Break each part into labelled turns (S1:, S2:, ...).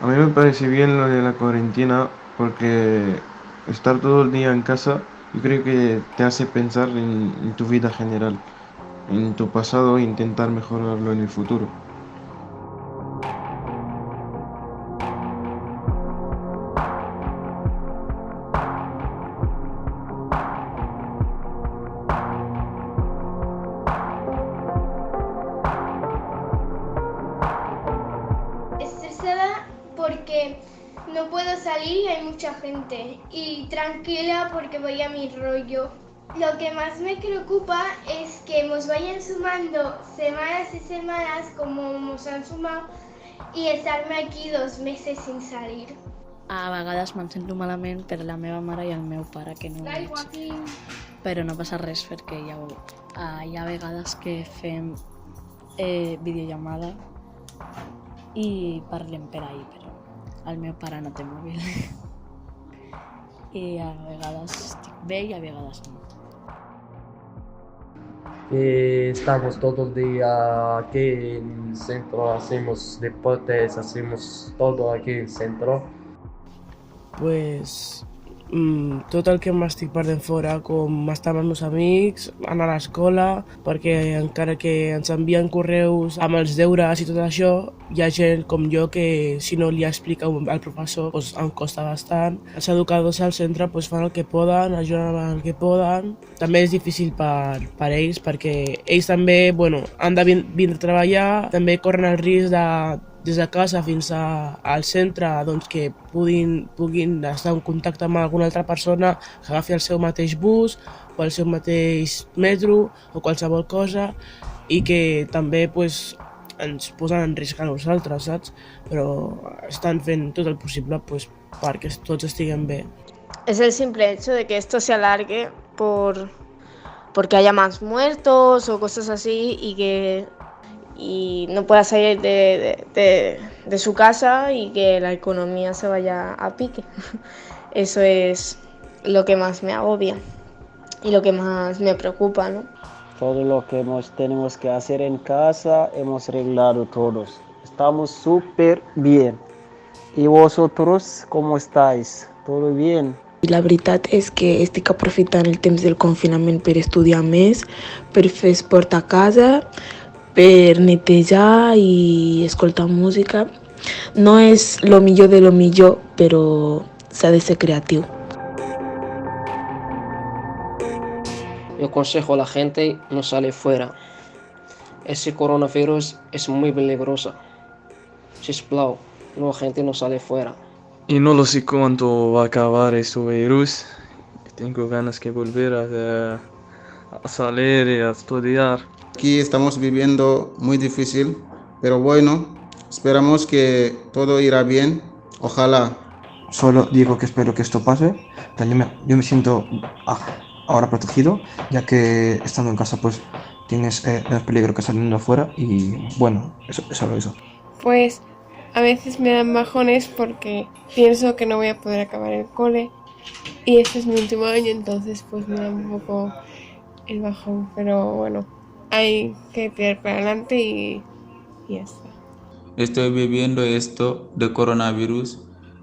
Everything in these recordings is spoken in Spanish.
S1: A mí me parece bien lo de la cuarentena porque estar todo el día en casa yo creo que te hace pensar en tu vida general, en tu pasado e intentar mejorarlo en el futuro.
S2: Estresada porque no puedo salir y hay mucha gente. Y tranquila porque voy a mi rollo. Lo que más me preocupa es que nos vayan sumando semanas y semanas como nos han sumado y estarme aquí 2 meses sin salir.
S3: A vegades me'n sento malament per la meva mare i el meu pare que no ho veig. Però no passa res perquè hi ha vegades que fem videollamada i parlem per ahir, però el meu pare no té mòbil. I a vegades estic bé i a vegades no.
S4: Estamos todo el día aquí en el centro, hacemos deportes, hacemos todo aquí en el centro.
S5: Pues tot el que m'estic perdent fora, com estar amb els meus amics, anar a l'escola, perquè encara que ens envien correus amb els deures i tot això, hi ha gent com jo que si no li explica al professor doncs em costa bastant. Els educadors al centre doncs, fan el que poden, ajuden amb el que poden. També és difícil per ells perquè ells també han de vindre a treballar, també corren el risc de des de casa fins al centre doncs, que puguin estar en contacte amb alguna altra persona que agafi el seu mateix bus o el seu mateix metro o qualsevol cosa i que també pues, ens posen en risc a nosaltres, saps? Però estan fent tot el possible pues, perquè tots estiguem bé.
S6: Es el simple hecho de que esto se alargue porque haya más muertos o cosas así y no pueda salir de su casa y que la economía se vaya a pique. Eso es lo que más me agobia y lo que más me preocupa, ¿no?
S7: Todo lo que tenemos que hacer en casa hemos arreglado todos. Estamos súper bien. ¿Y vosotros cómo estáis? ¿Todo bien?
S8: La veritat és que estic aprofitant el temps del confinament per estudiar més, per fer esport a casa, per netejar i escoltar música. No és lo millor de lo millor, però s'ha de ser creatiu.
S9: Yo aconsejo a la gente no sale fuera. Ese coronavirus es muy peligroso. Sisplau, la gente no sale fuera.
S1: Y no lo sé cuánto va a acabar este virus. Tengo ganas de volver a salir y a estudiar.
S10: Aquí estamos viviendo muy difícil, pero bueno, esperamos que todo irá bien. Ojalá.
S11: Solo digo que espero que esto pase. Yo me siento ahora protegido, ya que estando en casa pues tienes menos peligro que saliendo afuera y bueno, eso es solo eso.
S12: Pues a veces me dan bajones porque pienso que no voy a poder acabar el cole y este es mi último año, entonces pues me da un poco el bajón, pero bueno, hay que tirar para adelante y ya está.
S13: Estoy viviendo esto de coronavirus.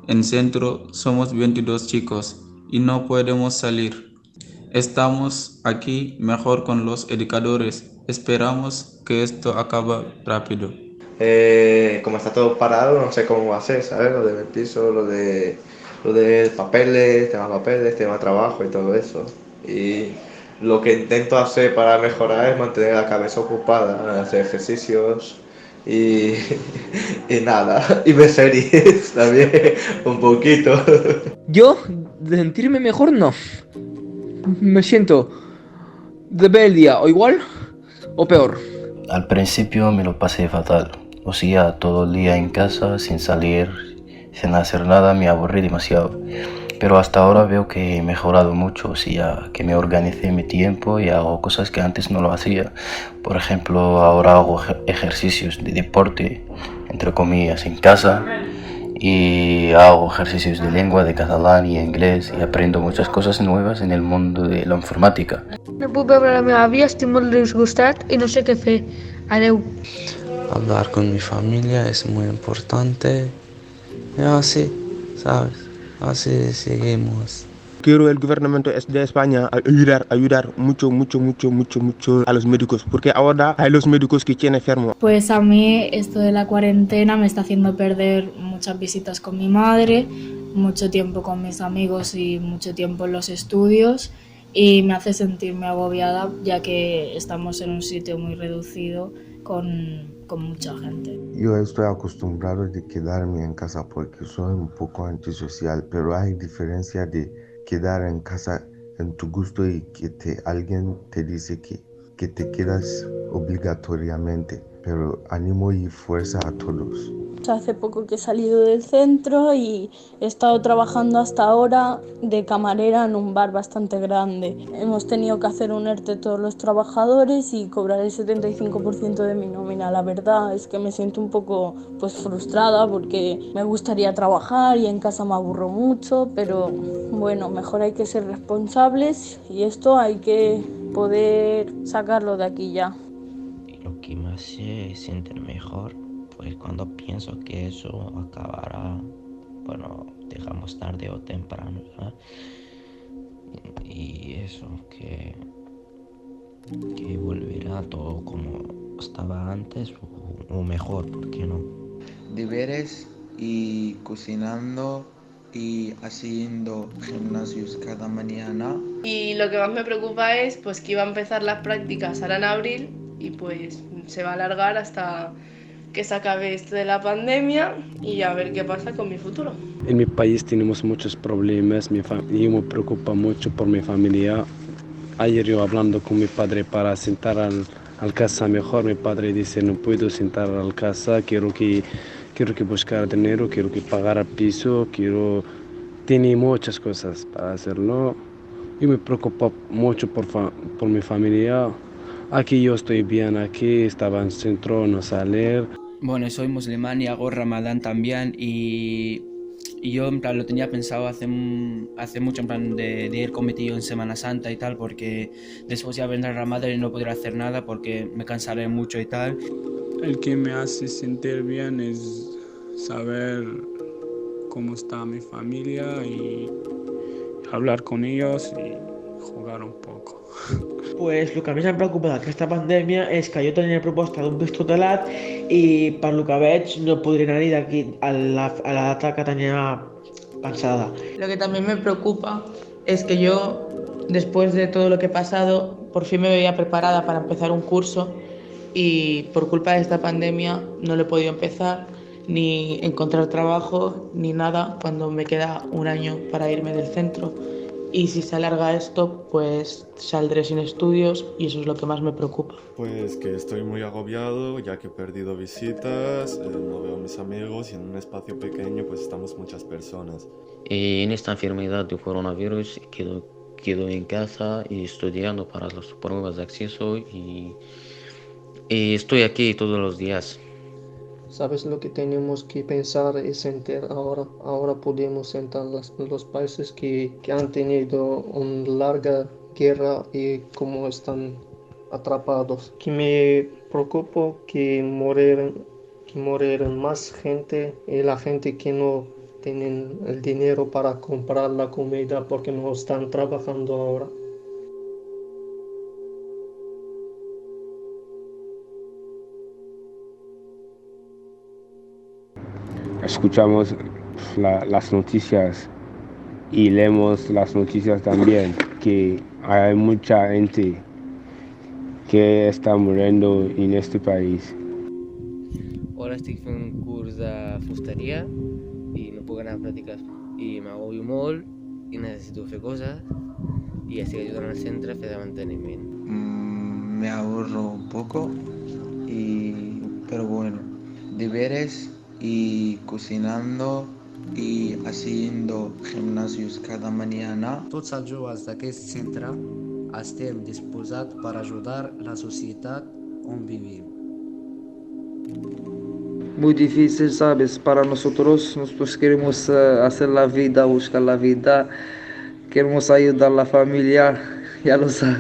S13: En centro somos 22 chicos y no podemos salir. Estamos aquí mejor con los educadores. Esperamos que esto acabe rápido.
S14: Como está todo parado, no sé cómo va a ser, ¿sabes? Lo del piso, lo de papeles, tema trabajo y todo eso. Y lo que intento hacer para mejorar es mantener la cabeza ocupada, hacer ejercicios y, y nada, y ver series también, un poquito.
S15: Yo, de sentirme mejor, no. Me siento de ver el día o igual o peor.
S16: Al principio me lo pasé fatal. O sea, todo el día en casa, sin salir, sin hacer nada, me aburrí demasiado. Pero hasta ahora veo que he mejorado mucho, o sea, que me organicé mi tiempo y hago cosas que antes no lo hacía. Por ejemplo, ahora hago ejercicios de deporte, entre comillas, en casa. Y hago ejercicios de lengua, de catalán y inglés, y aprendo muchas cosas nuevas en el mundo de la informàtica.
S17: No puc veure la meva àvia, estic molt disgustat i no sé què fer. Adeu.
S18: Hablar con mi familia es muy importante Así, ¿sabes? Así seguimos.
S19: Quiero el gobierno de España ayudar mucho a los médicos, porque ahora hay los médicos que tienen enfermos.
S3: Pues a mí esto de la cuarentena me está haciendo perder muchas visitas con mi madre, mucho tiempo con mis amigos y mucho tiempo en los estudios, y me hace sentirme agobiada ya que estamos en un sitio muy reducido con mucha gente.
S20: Yo estoy acostumbrado de quedarme en casa porque soy un poco antisocial, pero hay diferencia de quedar en casa en tu gusto y que alguien te dice que te quedas obligatoriamente, pero ánimo y fuerza a todos.
S21: Hace poco que he salido del centro y he estado trabajando hasta ahora de camarera en un bar bastante grande. Hemos tenido que hacer un ERTE todos los trabajadores y cobrar el 75% de mi nómina. La verdad es que me siento un poco frustrada porque me gustaría trabajar y en casa me aburro mucho, pero bueno, mejor hay que ser responsables y esto hay que poder sacarlo de aquí ya.
S22: Lo que me hace sentir mejor, pues cuando pienso que eso acabará, bueno, dejamos tarde o temprano, ¿verdad? Y eso, que volverá todo como estaba antes o mejor, ¿por qué no?
S23: Deberes y cocinando y haciendo gimnasios cada mañana.
S24: Y lo que más me preocupa es pues que iba a empezar las prácticas ahora en abril y pues se va a alargar hasta que se acabe esto de la pandemia y a ver qué pasa con mi futuro.
S25: En mi país tenemos muchos problemas, yo me preocupo mucho por mi familia. Ayer yo hablando con mi padre para sentar al casa mejor, mi padre dice no puedo sentar al casa, quiero que buscar dinero, quiero que pagar el piso, tiene muchas cosas para hacerlo. Yo me preocupo mucho por mi familia. Aquí yo estoy bien, aquí estaba en centro, no salir.
S26: Bueno, soy musulmán y hago Ramadán también y yo en plan lo tenía pensado hace mucho en plan de ir con mi tío en Semana Santa y tal, porque después ya vendrá Ramadán y no podré hacer nada porque me cansaré mucho y tal.
S27: El que me hace sentir bien es saber cómo está mi familia y hablar con ellos y jugar un poco.
S28: Pues lo que a mi em preocupa d'aquesta pandèmia és que jo tenia proposta d'un pis tutelat i per lo que veig no podré anar-hi d'aquí a la data que tenia pensada.
S29: Lo que también me preocupa es que yo, después de todo lo que he pasado, por fin me veía preparada para empezar un curso y por culpa de esta pandemia no lo he podido empezar, ni encontrar trabajo, ni nada, cuando me queda un año para irme del centro. Y si se alarga esto, pues saldré sin estudios y eso es lo que más me preocupa.
S30: Pues que estoy muy agobiado ya que he perdido visitas, no veo a mis amigos y en un espacio pequeño pues estamos muchas personas.
S22: En esta enfermedad de coronavirus quedo en casa y estudiando para las pruebas de acceso y estoy aquí todos los días.
S31: ¿Sabes lo que tenemos que pensar es sentar ahora? Ahora podemos sentar los países que han tenido una larga guerra y cómo están atrapados. Que me preocupa que morirán más gente y la gente que no tienen el dinero para comprar la comida porque no están trabajando ahora.
S25: Escuchamos las noticias y leemos las noticias también, que hay mucha gente que està muriendo en este país.
S32: Ara estic fent un curs de fusteria i no puc anar a pràctiques i m'agobio molt i necessito fer coses y estic ayudando al centre a fer de manteniment.
S23: Me aburro un poco, pero bueno, deberes y cocinando y haciendo gimnasios cada mañana.
S33: Tots els joves d'aquest centre estem disposats per ajudar la societat on vivim.
S18: Muy difícil, ¿sabes? Para nosotros queremos hacer la vida, buscar la vida, queremos ayudar a la familia, ya lo sabes.